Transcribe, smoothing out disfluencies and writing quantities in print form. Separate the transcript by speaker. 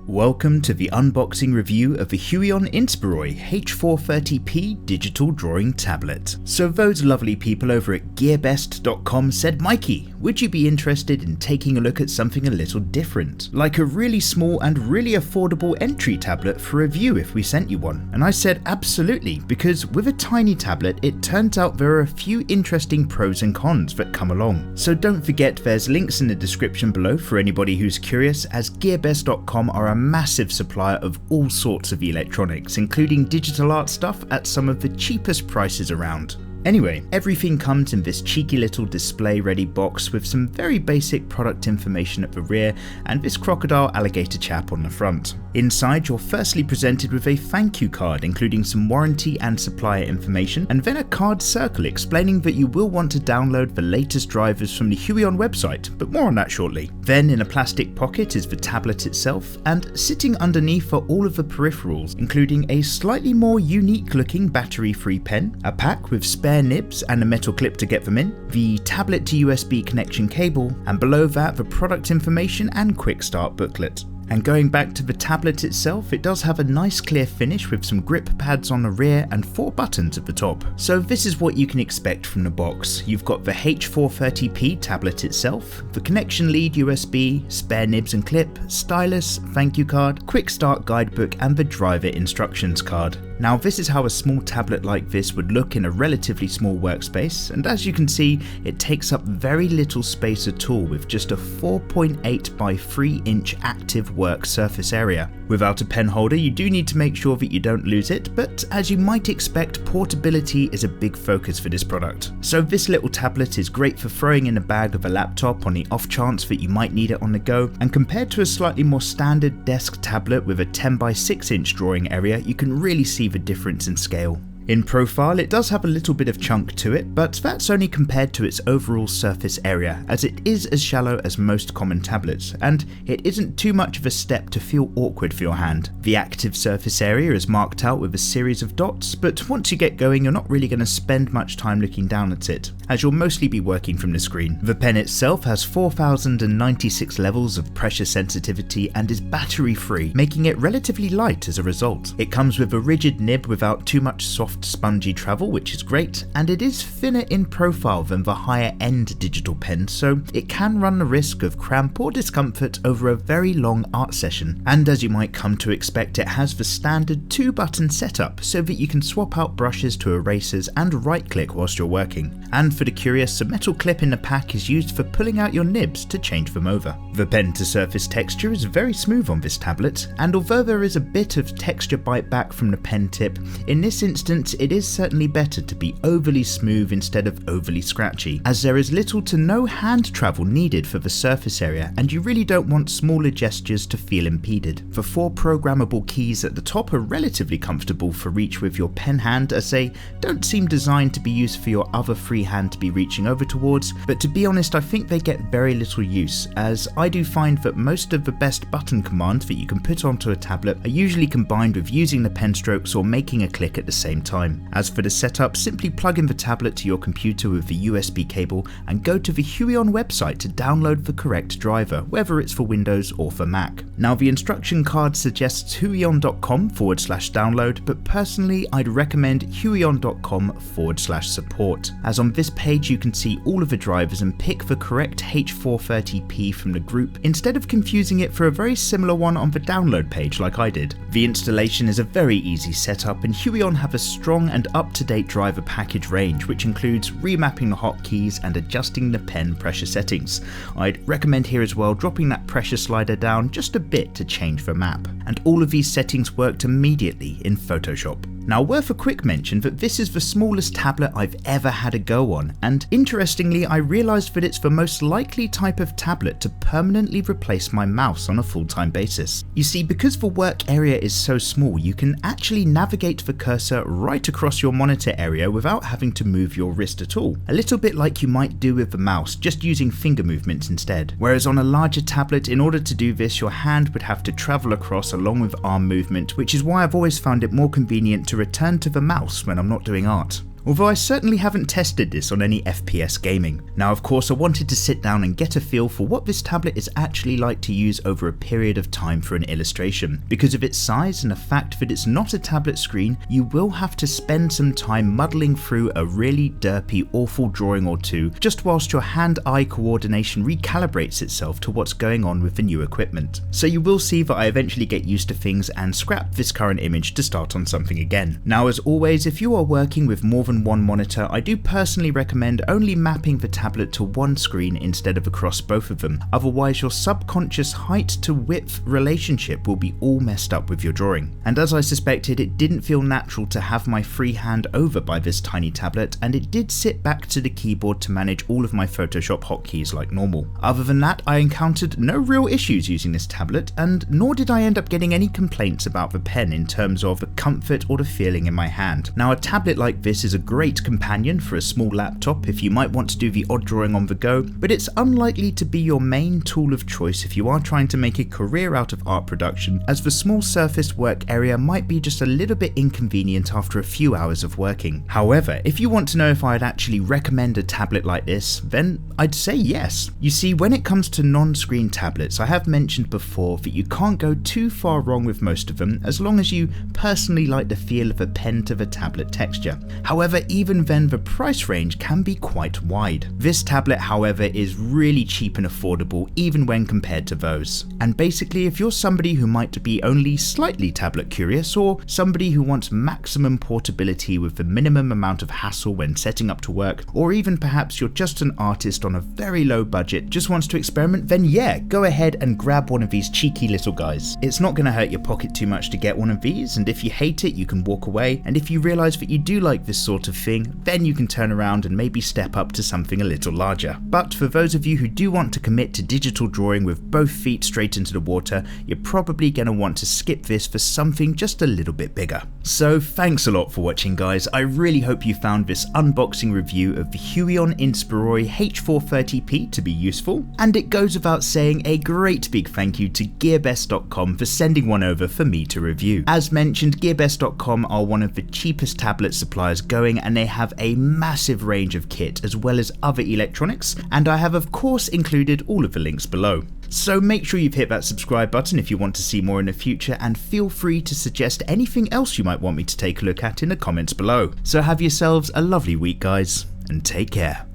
Speaker 1: Welcome to the unboxing review of the HUION Inspiroy H430P digital drawing tablet. So those lovely people over at gearbest.com said, Mikey, would you be interested in taking a look at something a little different? Like a really small and really affordable entry tablet for review if we sent you one? And I said absolutely, because with a tiny tablet it turns out there are a few interesting pros and cons that come along. So don't forget there's links in the description below for anybody who's curious, as gearbest.com are a massive supplier of all sorts of electronics, including digital art stuff at some of the cheapest prices around. Anyway, everything comes in this cheeky little display ready box with some very basic product information at the rear and this crocodile alligator chap on the front. Inside you're firstly presented with a thank you card including some warranty and supplier information, and then a card circle explaining that you will want to download the latest drivers from the HUION website, but more on that shortly. Then in a plastic pocket is the tablet itself, and sitting underneath are all of the peripherals, including a slightly more unique looking battery free pen, a pack with spare nibs and a metal clip to get them in, the tablet to USB connection cable, and below that the product information and quick start booklet. And going back to the tablet itself, it does have a nice clear finish with some grip pads on the rear and 4 buttons at the top. So this is what you can expect from the box. You've got the H430P tablet itself, the connection lead USB, spare nibs and clip, stylus, thank you card, quick start guidebook, and the driver instructions card. Now this is how a small tablet like this would look in a relatively small workspace, and as you can see it takes up very little space at all with just a 4.8 by 3 inch active work surface area. Without a pen holder you do need to make sure that you don't lose it, but as you might expect, portability is a big focus for this product. So this little tablet is great for throwing in a bag of a laptop on the off chance that you might need it on the go, and compared to a slightly more standard desk tablet with a 10 by 6 inch drawing area, you can really see the difference in scale. In profile it does have a little bit of chunk to it, but that's only compared to its overall surface area, as it is as shallow as most common tablets, and it isn't too much of a step to feel awkward for your hand. The active surface area is marked out with a series of dots, but once you get going you're not really going to spend much time looking down at it, as you'll mostly be working from the screen. The pen itself has 4096 levels of pressure sensitivity and is battery free, making it relatively light as a result. It comes with a rigid nib without too much soft spongy travel, which is great, and it is thinner in profile than the higher end digital pen, so it can run the risk of cramp or discomfort over a very long art session. And as you might come to expect, it has the standard 2-button setup so that you can swap out brushes to erasers and right click whilst you're working. And for the curious, a metal clip in the pack is used for pulling out your nibs to change them over. The pen to surface texture is very smooth on this tablet, and although there is a bit of texture bite back from the pen tip, in this instance it is certainly better to be overly smooth instead of overly scratchy, as there is little to no hand travel needed for the surface area, and you really don't want smaller gestures to feel impeded. The 4 programmable keys at the top are relatively comfortable for reach with your pen hand, as they don't seem designed to be used for your other free hand to be reaching over towards, but to be honest I think they get very little use, as I do find that most of the best button commands that you can put onto a tablet are usually combined with using the pen strokes or making a click at the same time. As for the setup, simply plug in the tablet to your computer with the USB cable and go to the HUION website to download the correct driver, whether it's for Windows or for Mac. Now the instruction card suggests huion.com/download, but personally I'd recommend huion.com/support, as on this page you can see all of the drivers and pick the correct H430P from the group, instead of confusing it for a very similar one on the download page like I did. The installation is a very easy setup, and HUION have a strong and up-to-date driver package range, which includes remapping the hotkeys and adjusting the pen pressure settings. I'd recommend here as well dropping that pressure slider down just a bit to change the map, and all of these settings worked immediately in Photoshop. Now worth a quick mention that this is the smallest tablet I've ever had a go on, and interestingly I realised that it's the most likely type of tablet to permanently replace my mouse on a full-time basis. You see, because the work area is so small, you can actually navigate the cursor right across your monitor area without having to move your wrist at all, a little bit like you might do with the mouse, just using finger movements instead. Whereas on a larger tablet, in order to do this your hand would have to travel across along with arm movement, which is why I've always found it more convenient to return to the mouse when I'm not doing art. although I certainly haven't tested this on any FPS gaming. Now of course I wanted to sit down and get a feel for what this tablet is actually like to use over a period of time for an illustration. Because of its size and the fact that it's not a tablet screen, you will have to spend some time muddling through a really derpy, awful drawing or two just whilst your hand-eye coordination recalibrates itself to what's going on with the new equipment. So you will see that I eventually get used to things and scrap this current image to start on something again. Now as always, if you are working with more than one monitor, I do personally recommend only mapping the tablet to one screen instead of across both of them, otherwise your subconscious height to width relationship will be all messed up with your drawing. And as I suspected, it didn't feel natural to have my free hand over by this tiny tablet, and it did sit back to the keyboard to manage all of my Photoshop hotkeys like normal. Other than that, I encountered no real issues using this tablet, and nor did I end up getting any complaints about the pen in terms of the comfort or the feeling in my hand. Now a tablet like this is a great companion for a small laptop if you might want to do the odd drawing on the go, but it's unlikely to be your main tool of choice if you are trying to make a career out of art production, as the small surface work area might be just a little bit inconvenient after a few hours of working. However, if you want to know if I'd actually recommend a tablet like this, then I'd say yes. You see, when it comes to non-screen tablets, I have mentioned before that you can't go too far wrong with most of them as long as you personally like the feel of a pen to the tablet texture. However, even then the price range can be quite wide. This tablet, however, is really cheap and affordable even when compared to those. And basically, if you're somebody who might be only slightly tablet curious, or somebody who wants maximum portability with the minimum amount of hassle when setting up to work, or even perhaps you're just an artist on a very low budget just wants to experiment, then yeah, go ahead and grab one of these cheeky little guys. It's not going to hurt your pocket too much to get one of these, and if you hate it you can walk away, and if you realise that you do like this sort of thing, then you can turn around and maybe step up to something a little larger. But for those of you who do want to commit to digital drawing with both feet straight into the water, you're probably going to want to skip this for something just a little bit bigger. So thanks a lot for watching guys, I really hope you found this unboxing review of the HUION Inspiroy H430P to be useful, and it goes without saying a great big thank you to gearbest.com for sending one over for me to review. As mentioned, gearbest.com are one of the cheapest tablet suppliers going, and they have a massive range of kit as well as other electronics, and I have of course included all of the links below. So make sure you've hit that subscribe button if you want to see more in the future, and feel free to suggest anything else you might want me to take a look at in the comments below. So have yourselves a lovely week guys, and take care.